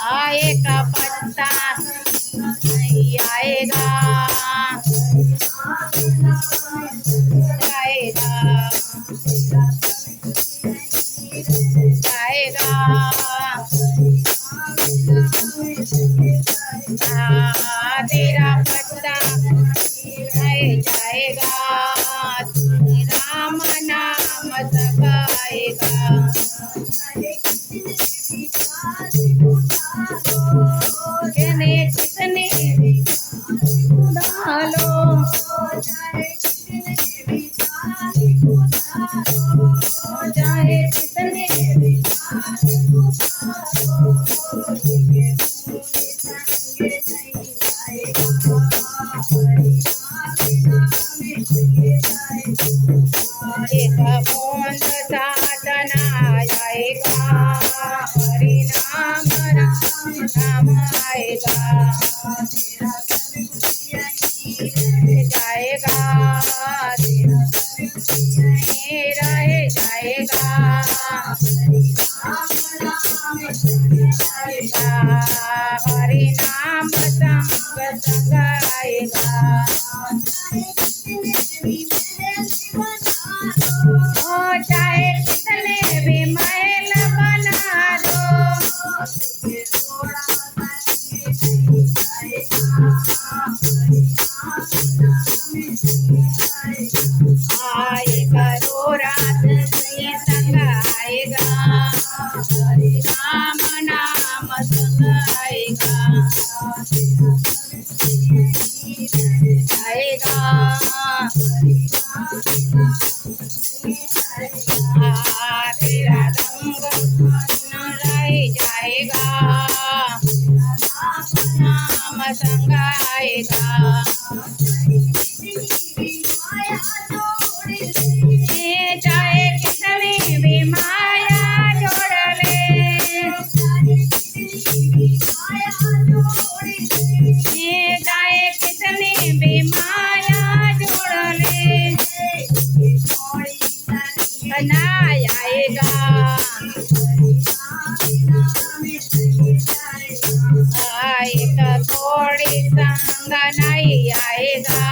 आएगा पत्ता नहीं आएगा, जाएगा जाएगा, तेरा पत्ता नहीं जाएगा, राम नाम सगाएगा। कहने कितने डालो, चाहे कितने एक बूंद साधना आएगा, हरि नाम राम आएगा, जाएगा रह जाएगा, हरि नाम संग संग आएगा। चाहे कितने भी महल बना दो, आएगा रो रात ये संग आएगा, राम नाम संग आएगा, आएगा तेरा रंग रह जाएगा, नाम संग आएगा। चाहे कितनी भी माया जोड़ ले, चाहे कितनी भी माया जोड़ ले, ना आएगा, आएगा थोड़ी संग नहीं आएगा,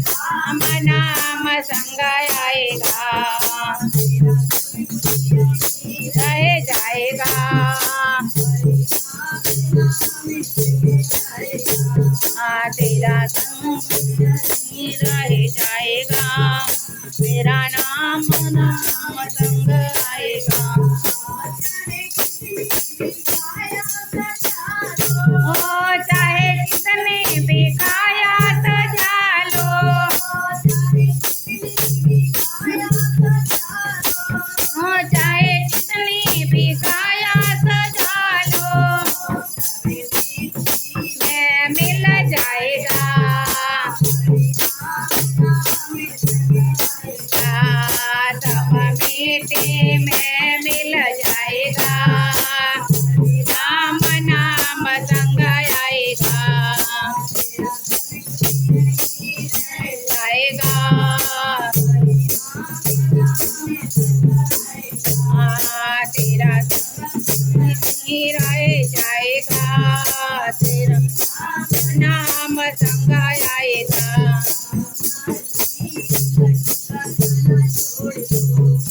राम नाम संग आएगा, रह जाएगा, तेरा संग रह जाएगा, मेरा नाम नाम संग आएगा। ओ चाहे कितने भी काया सजा लो, ओ चाहे कितनी भी काया सजा लो, मैं मिल जाएगा, सब बेटे में मिल जाएगा, राम नाम संग आएगा, जाएगा तेरा संग रह जाएगा, तेरा